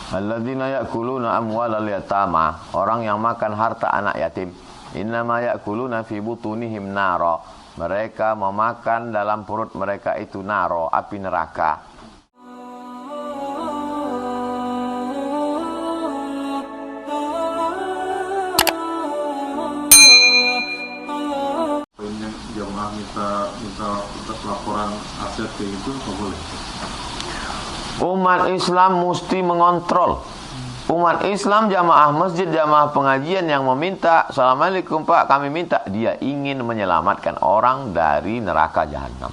Alladzina ya'kuluna amwalal yatama, orang yang makan harta anak yatim. Innama ya'kuluna fi butunihim nara, mereka memakan dalam perut mereka itu naro, api neraka. Jamaah minta laporan aset kayak gitu nggak boleh. Umat Islam mesti mengontrol. Umat Islam, jamaah masjid, jamaah pengajian yang meminta, Assalamualaikum Pak, kami minta, dia ingin menyelamatkan orang dari neraka jahanam.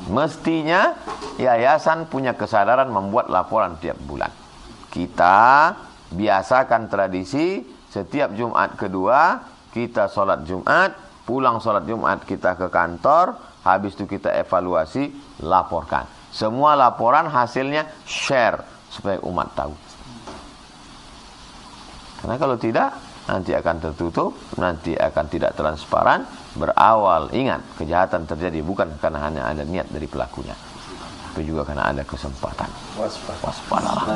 Mestinya yayasan punya kesadaran membuat laporan tiap bulan. Kita biasakan tradisi setiap Jumat kedua kita sholat Jumat, pulang sholat Jumat kita ke kantor, habis itu kita evaluasi, laporkan. Semua laporan hasilnya share supaya umat tahu. Karena kalau tidak, nanti akan tertutup, nanti akan tidak transparan. Berawal, ingat, kejahatan terjadi bukan karena hanya ada niat dari pelakunya, tapi juga karena ada kesempatan. Waspadalah.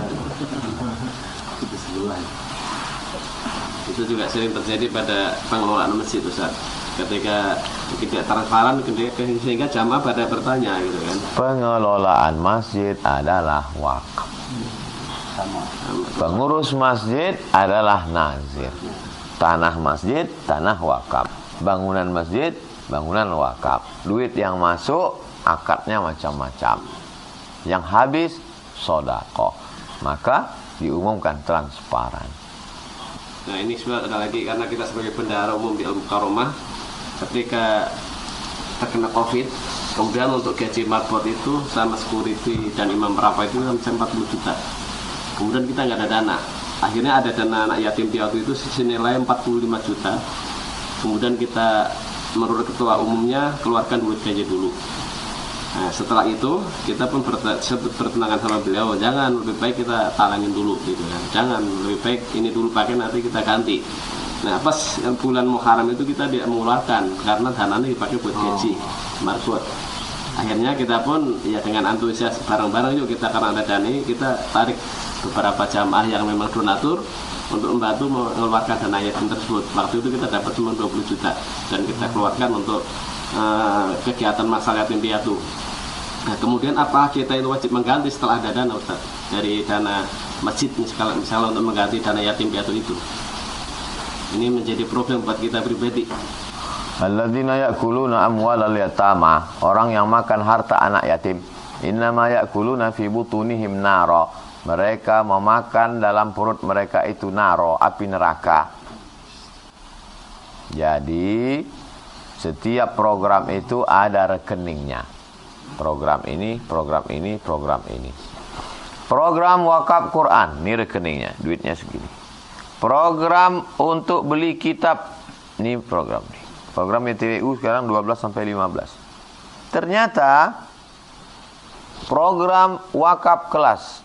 Itu juga sering terjadi pada pengelolaan masjid, Ustaz. Ketika tidak transparan, sehingga jamaah pada bertanya gitu kan. Pengelolaan masjid adalah wakaf. Pengurus masjid adalah nazir. Tanah masjid, tanah wakaf. Bangunan masjid, bangunan wakaf. Duit yang masuk, akadnya macam-macam. Yang habis, sodaqah. Maka diumumkan transparan. Nah ini sebenarnya ada lagi, karena kita sebagai bendahara umum di Al-Mukarramah, ketika terkena COVID, kemudian untuk gaji marbot itu sama security dan imam berapa itu sampai 40 juta. Kemudian kita nggak ada dana. Akhirnya ada dana anak yatim piatu itu senilai 45 juta. Kemudian kita menurut ketua umumnya keluarkan duit gaji dulu. Nah, setelah itu kita pun bertentangan sama beliau, jangan, lebih baik kita talangin dulu gitu kan. Jangan, lebih baik ini dulu pakai, nanti kita ganti. Nah, pas bulan Muharram itu kita tidak mengeluarkan karena dananya dipakai buat gaji marbot. Akhirnya kita pun ya dengan antusias bareng-bareng yuk kita, karena ada dana, kita tarik beberapa jamaah yang memang donatur untuk membantu mengeluarkan dana yatim tersebut. Waktu itu kita dapat cuma 20 juta dan kita keluarkan untuk kegiatan masalah yatim piatu. Nah, kemudian apa kita itu wajib mengganti setelah ada dana, Ustaz, dari dana masjid misalnya untuk mengganti dana yatim piatu itu? Ini menjadi problem buat kita pribadi. Alladzina ya'kuluna amwalal yatama, orang yang makan harta anak yatim. Innama ya'kuluna fi butunihim nara, mereka memakan dalam perut mereka itu naro, api neraka. Jadi setiap program itu ada rekeningnya. Program ini, program ini, program ini. Program wakaf Quran, ini rekeningnya, duitnya segini. Program untuk beli kitab, ini program ini. Program YTWU sekarang 12 sampai 15. Ternyata program wakaf kelas,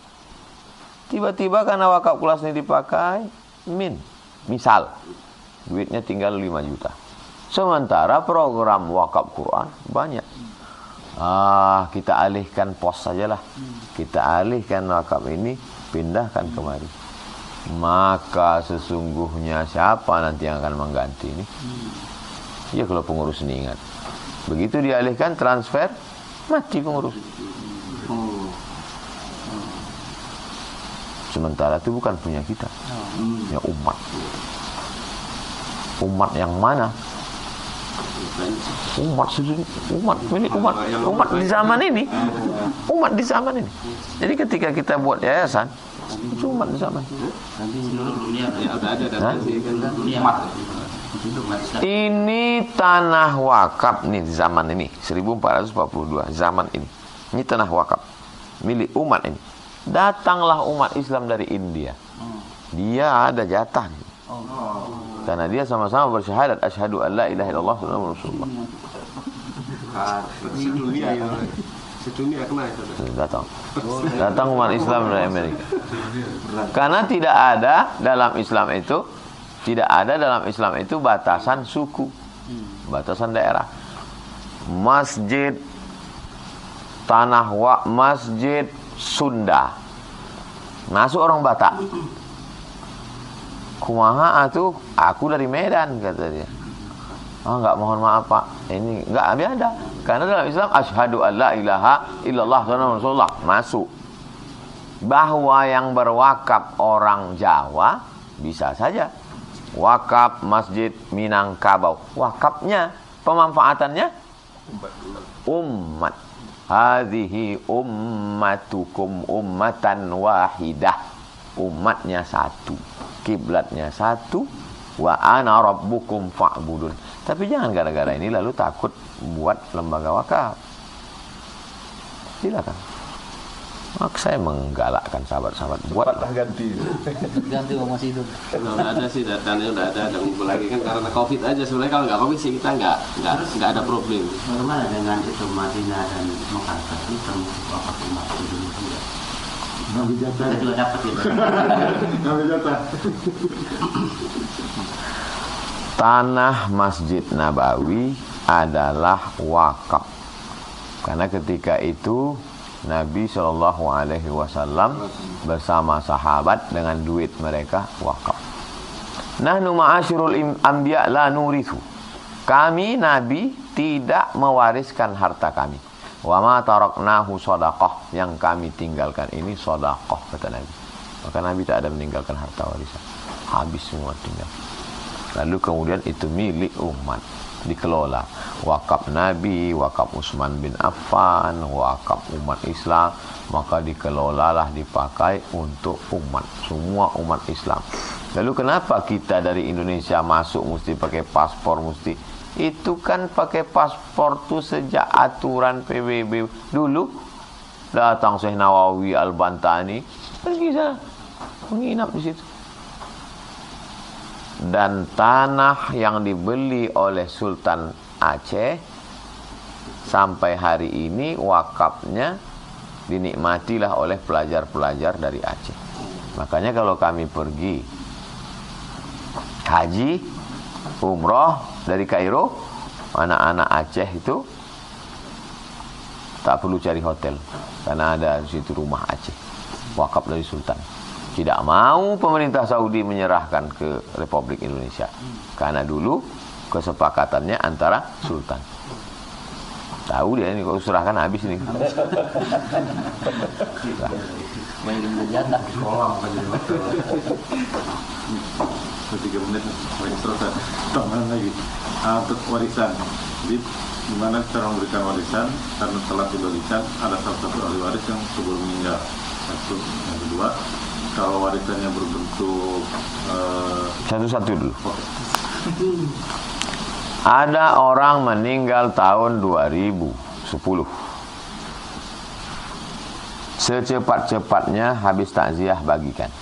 tiba-tiba karena wakaf kelas ini dipakai, misal duitnya tinggal 5 juta. Sementara program wakaf Quran banyak. Kita alihkan pos sajalah. Kita alihkan wakaf ini, pindahkan kemari. Maka sesungguhnya siapa nanti yang akan mengganti ini? Ya kalau pengurus ini ingat. Begitu dialihkan transfer, mati pengurus. Sementara itu bukan punya kita, ya umat. Umat yang mana? Umat di zaman ini. Umat di zaman ini. Jadi ketika kita buat yayasan, itu umat di zaman. Ini tanah wakaf nih di zaman ini 1442 zaman ini. Ini tanah wakaf milik umat ini. Datanglah umat Islam dari India. Dia ada jatah. Karena dia sama-sama bersyahadat asyhadu an la ilaha illallah wa anna rasulullah. Sedunia kena itu. Datang umat Islam dari Amerika. Karena tidak ada dalam Islam itu batasan suku, batasan daerah. Masjid Masjid Sunda, Masuk orang Batak. Kumaha atuh, aku dari Medan, kata dia. Enggak, mohon maaf Pak, ini enggak ada. Karena dalam Islam asyhadu alla ilaha illallah Rasulullah masuk. Bahwa yang berwakaf orang Jawa bisa saja. Wakaf Masjid Minangkabau, wakafnya, pemanfaatannya umat. Hadhihi ummatukum ummatan wahidah. Umatnya satu, kiblatnya satu, wa ana rabbukum fa'budun. Tapi jangan gara-gara ini lalu takut buat lembaga wakaf. Silakan. Maka saya menggalakkan sahabat-sahabat buat ganti uang masih hidup. Udah ada sih datanya, udah ada ngumpul lagi kan karena COVID aja. Sebenarnya kalau nggak COVID sih kita nggak ada problem. Bagaimana dengan itu Madinah dan Mekah itu termasuk wakaf umat itu juga? Ngambil jatah. Kita juga dapat ya. Ngambil jatah. Tanah Masjid Nabawi adalah wakaf. Karena ketika itu Nabi SAW bersama sahabat dengan duit mereka wakaf. Nahnu ma'asyirul anbiya la nurithu. Kami Nabi tidak mewariskan harta kami. Wa ma taraknahu shadaqah. Yang kami tinggalkan ini shadaqah, kata Nabi. Maka Nabi tak ada meninggalkan harta warisan. Habis semua tinggal. Lalu kemudian itu milik umat, dikelola. Wakaf Nabi, wakaf Utsman bin Affan, wakaf umat Islam, maka dikelolalah, dipakai untuk umat, semua umat Islam. Lalu kenapa kita dari Indonesia masuk mesti pakai paspor, mesti? Itu kan pakai paspor tuh sejak aturan PBB dulu. Datang Syekh Nawawi Al-Bantani, pergi sana, menginap di situ. Dan tanah yang dibeli oleh Sultan Aceh sampai hari ini wakafnya dinikmatilah oleh pelajar-pelajar dari Aceh. Makanya kalau kami pergi haji, umroh dari Kairo, anak-anak Aceh itu tak perlu cari hotel karena ada di situ rumah Aceh, wakaf dari Sultan. Tidak mau pemerintah Saudi menyerahkan ke Republik Indonesia karena dulu kesepakatannya antara Sultan. Tahu dia ini kalau serahkan habis ini. Banyak jatah. Kolam kan jadi waktu. 3 menit lagi selesai. Tambahan lagi. Untuk warisan. Jadi gimana cara memberikan warisan? Karena telah diberikan ada salah satu ahli waris yang sebelum meninggal. Satu, yang kedua, kalau warisannya berbentuk Satu-satu dulu. okay. Ada orang meninggal tahun 2010. Secepat-cepatnya habis takziah bagikan,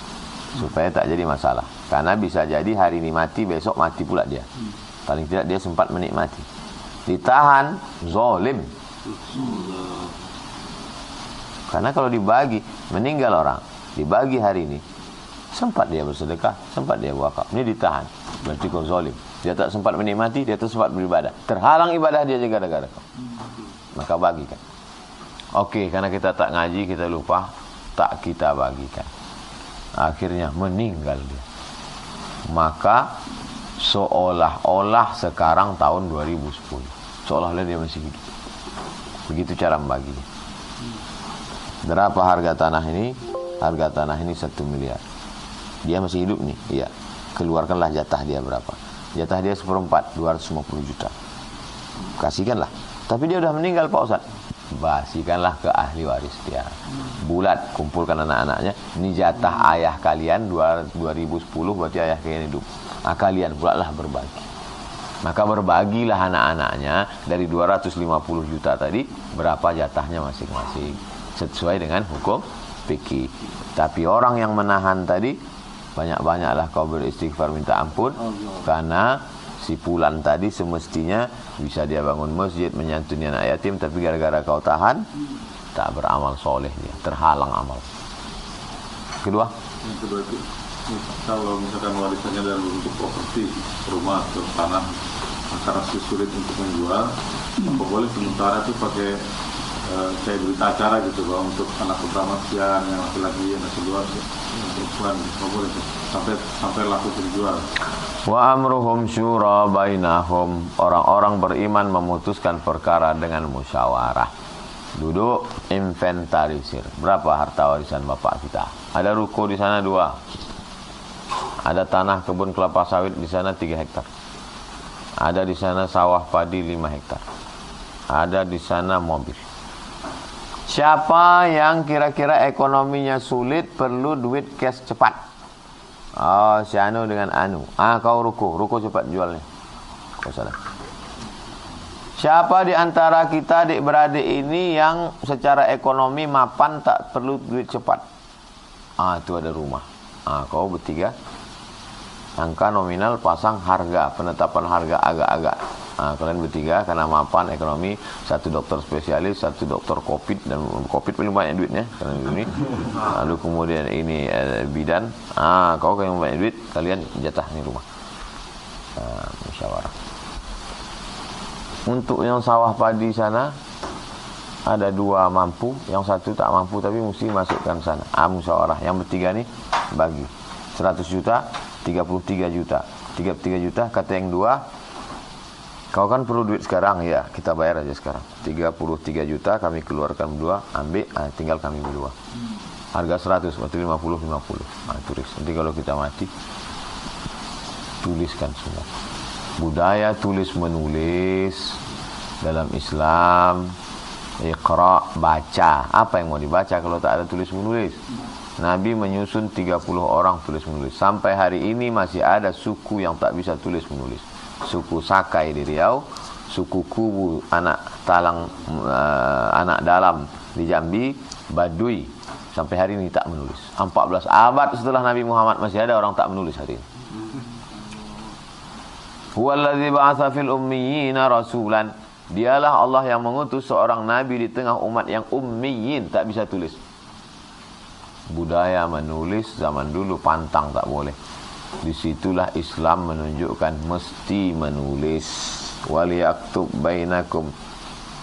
supaya tak jadi masalah. Karena bisa jadi hari ini mati, besok mati pula dia. Paling tidak dia sempat menikmati. Ditahan, zolim. Karena kalau dibagi, meninggal orang, dibagi hari ini, sempat dia bersedekah, sempat dia wakaf. Ini ditahan, berarti kau zolim. Dia tak sempat menikmati, dia tak sempat beribadah. Terhalang ibadah dia juga gara-gara kau. Maka bagikan. Oke, karena kita tak ngaji, kita lupa, tak kita bagikan. Akhirnya meninggal dia. Maka seolah-olah sekarang tahun 2010. Seolah-olah dia masih hidup. Begitu cara membaginya. Berapa harga tanah ini? Harga tanah ini 1 miliar. Dia masih hidup nih, iya. Keluarkanlah jatah dia berapa? Jatah dia 1/4, 250 juta. Kasihkanlah. Tapi dia udah meninggal Pak Ustaz. Basikanlah ke ahli waris dia. Bulat, kumpulkan anak-anaknya. Ini jatah ayah kalian 2010, berarti ayah kalian hidup. Kalian pula lah berbagi. Maka berbagilah anak-anaknya dari 250 juta tadi, berapa jatahnya masing-masing. Sesuai dengan hukum fikih. Tapi orang yang menahan tadi, banyak-banyaklah kau beristighfar minta ampun. Karena si Fulan tadi semestinya bisa dia bangun masjid, menyantuni anak yatim, tapi gara-gara kau tahan, tak beramal soleh dia, terhalang amal. Kedua, Yang kedua itu kalau misalkan warisannya dalam bentuk properti, rumah atau tanah, karena sulit untuk menjual, apa boleh sementara itu pakai kayak berita acara gitu bahwa untuk anak pertama sekian, yang laki-laki, yang kedua yang perempuan, nggak boleh tuh. Sampai laku terjual. Wa amruhum syura bainahum. Orang-orang beriman memutuskan perkara dengan musyawarah. Duduk inventarisir. Berapa harta warisan bapak kita? Ada ruko di sana 2. Ada tanah kebun kelapa sawit di sana 3 hektar. Ada di sana sawah padi 5 hektar. Ada di sana mobil. Siapa yang kira-kira ekonominya sulit, perlu duit cash cepat? Oh, si Anu dengan Anu. Kau ruko cepat jualnya. Kau sana. Siapa di antara kita adik-beradik ini yang secara ekonomi mapan, tak perlu duit cepat? Itu ada rumah. Kau bertiga. Angka nominal, pasang harga, penetapan harga agak-agak. Kalian bertiga karena mapan ekonomi, 1 dokter spesialis, 1 dokter COVID, dan COVID paling banyak duitnya karena ini. Lalu kemudian ini bidan. Kau yang banyak duit, kalian jatah nih rumah. Musyawarah. Untuk yang sawah padi sana ada 2 mampu, yang 1 tak mampu tapi mesti masukkan sana. Musyawarah. Yang bertiga nih bagi 100 juta, 33 juta. 33 juta kata yang 2. Kau kan perlu duit sekarang, ya kita bayar aja sekarang. 33 juta kami keluarkan berdua, ambil, tinggal kami berdua. Harga 100, berarti 50. Tulis. Nanti kalau kita mati, tuliskan semua. Budaya tulis menulis dalam Islam. Iqra, baca. Apa yang mau dibaca kalau tak ada tulis menulis? Nabi menyusun 30 orang tulis menulis. Sampai hari ini masih ada suku yang tak bisa tulis menulis. Suku Sakai di Riau, suku Kubu anak dalam di Jambi, Baduy sampai hari ini tak menulis. 14 abad setelah Nabi Muhammad masih ada orang tak menulis hari ini. Huwallazi ba'atsa fil ummiyina rasulan. Dialah Allah yang mengutus seorang nabi di tengah umat yang ummiyin, tak bisa tulis. Budaya menulis zaman dulu pantang, tak boleh. Disitulah Islam menunjukkan mesti menulis. Waliyaktub bainakum.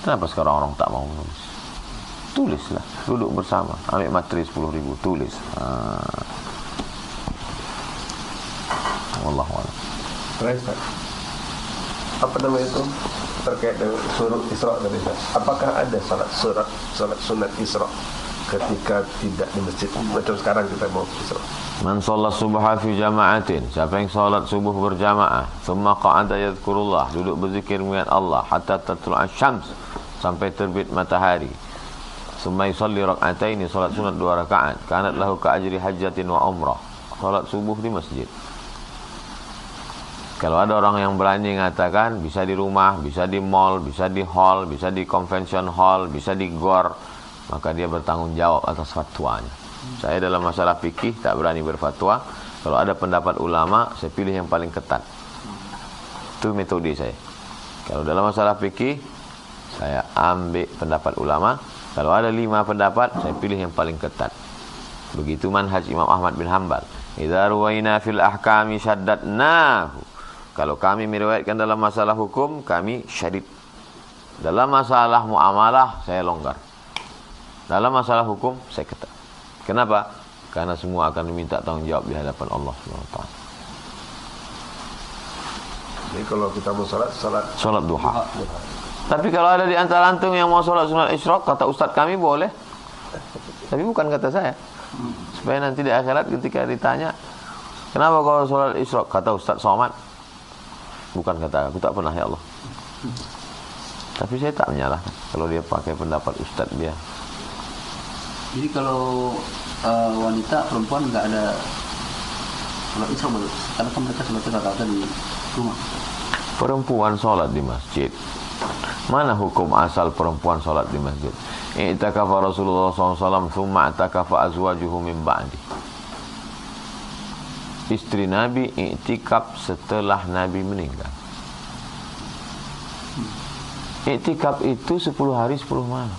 Kenapa sekarang orang tak mau menulis? Tulislah, duduk bersama, ambil materi 10.000, tulis. Wallahu a'lam. Apa namanya itu terkait dengan surat Isra tadi? Apakah ada salat sunat Isra ketika tidak di masjid? Macam sekarang kita mau Isra. Man sholat subha fi jama'atin. Siapa yang sholat subuh berjamaah, thumma qa'ada yadhkurullah, duduk berzikir mengingat Allah hatta tatlu'a syams, sampai terbit matahari. Thumma yusalli rak'ataini, sholat sunat 2 rakaat. Kanat lahu ka'ajri hajjatin wa umrah. Sholat subuh di masjid. Kalau ada orang yang berani mengatakan bisa di rumah, bisa di mall, bisa di hall, bisa di convention hall, bisa di gor, maka dia bertanggung jawab atas fatwanya. Saya dalam masalah fikih tak berani berfatwa. Kalau ada pendapat ulama, saya pilih yang paling ketat. Itu metode saya. Kalau dalam masalah fikih, saya ambil pendapat ulama. Kalau ada 5 pendapat, saya pilih yang paling ketat. Begitu manhaj Imam Ahmad bin Hanbal. Idza ruwaina fil ahkami syaddatnahu. Kalau kami meriwayatkan dalam masalah hukum, kami syadid. Dalam masalah muamalah, saya longgar. Dalam masalah hukum, saya ketat. Kenapa? Karena semua akan diminta tanggung jawab di hadapan Allah SWT. Jadi kalau kita mau salat duha. Tapi kalau ada di antara antum yang mau salat sunat isyraq, kata ustaz kami boleh. Tapi bukan kata saya. Supaya nanti di akhirat ketika ditanya, kenapa kau salat isyraq? Kata Ustaz Somad. Bukan kata aku, tak pernah ya Allah. Tapi saya tak menyalahkan kalau dia pakai pendapat ustaz dia. Jadi kalau wanita perempuan nggak ada sholat isya karena kan mereka sholatnya rata-rata di rumah. Perempuan sholat di masjid. Mana hukum asal perempuan sholat di masjid? I'takafa Rasulullah SAW thumma i'takafa azwajuhu min ba'di. Istri Nabi i'tikaf setelah Nabi meninggal. I'tikaf itu 10 hari 10 malam.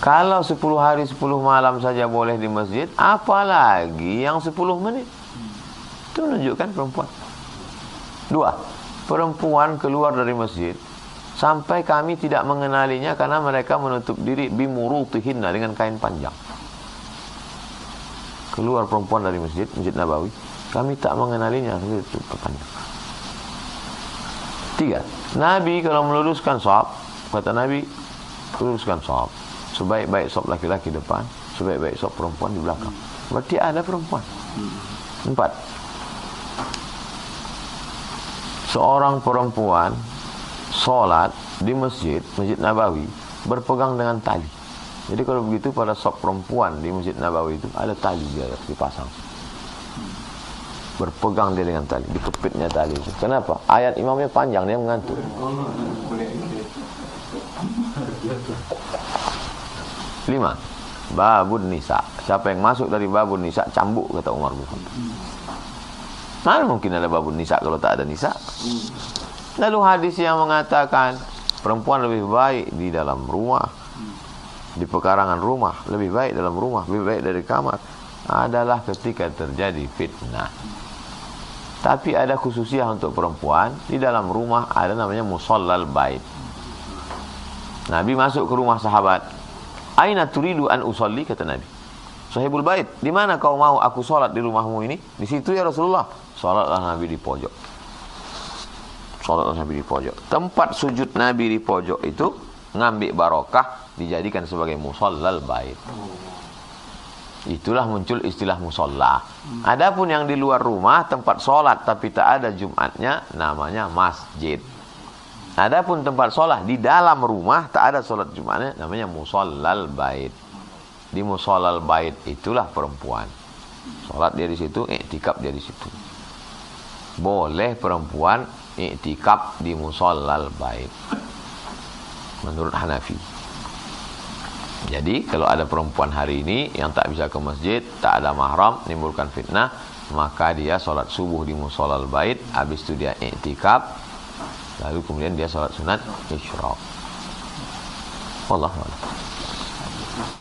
Kalau 10 hari 10 malam saja boleh di masjid, apalagi yang 10 menit. Itu menunjukkan perempuan. 2. Perempuan keluar dari masjid sampai kami tidak mengenalinya karena mereka menutup diri bimurutihinna, dengan kain panjang. Keluar perempuan dari Masjid Nabawi, kami tak mengenalinya, itu panjang. 3. Nabi kalau meluruskan shaf, kata Nabi, luruskan shaf. Sebaik-baik shaf laki-laki depan, sebaik-baik shaf perempuan di belakang. Berarti ada perempuan. 4. Seorang perempuan sholat di Masjid Nabawi berpegang dengan tali. Jadi kalau begitu pada shaf perempuan di Masjid Nabawi itu ada tali dia dipasang. Berpegang dia dengan tali, dikepitnya tali itu. Kenapa? Ayat imamnya panjang, dia mengantuk. 5. Babun nisa. Siapa yang masuk dari babun nisa cambuk, kata Umar bin Khattab. Mana mungkin ada babun nisa kalau tak ada nisa? Lalu hadis yang mengatakan perempuan lebih baik di dalam rumah, di pekarangan rumah, lebih baik dalam rumah, lebih baik dari kamar, adalah ketika terjadi fitnah. Tapi ada khususiah untuk perempuan, di dalam rumah ada namanya musallal bait. Nabi masuk ke rumah sahabat. Aina turidu an usalli, kata Nabi. Sahibul bait, di mana kau mau aku salat di rumahmu ini? Di situ ya Rasulullah. Salatlah Nabi di pojok. Salatlah Nabi di pojok. Tempat sujud Nabi di pojok itu ngambil barokah, dijadikan sebagai musallal bait. Itulah muncul istilah musalla. Adapun yang di luar rumah tempat salat tapi tak ada Jumatnya namanya masjid. Adapun tempat salat di dalam rumah tak ada salat Jumatnya namanya musallal bait. Di musallal bait itulah perempuan. Salat dia di situ, iktikaf dia di situ. Boleh perempuan iktikaf di musallal bait menurut Hanafi. Jadi kalau ada perempuan hari ini yang tak bisa ke masjid, tak ada mahram, menimbulkan fitnah, maka dia salat subuh di musallal bait, habis itu dia iktikaf, lalu kemudian dia salat sunat isyraq. Wallahu a'lam.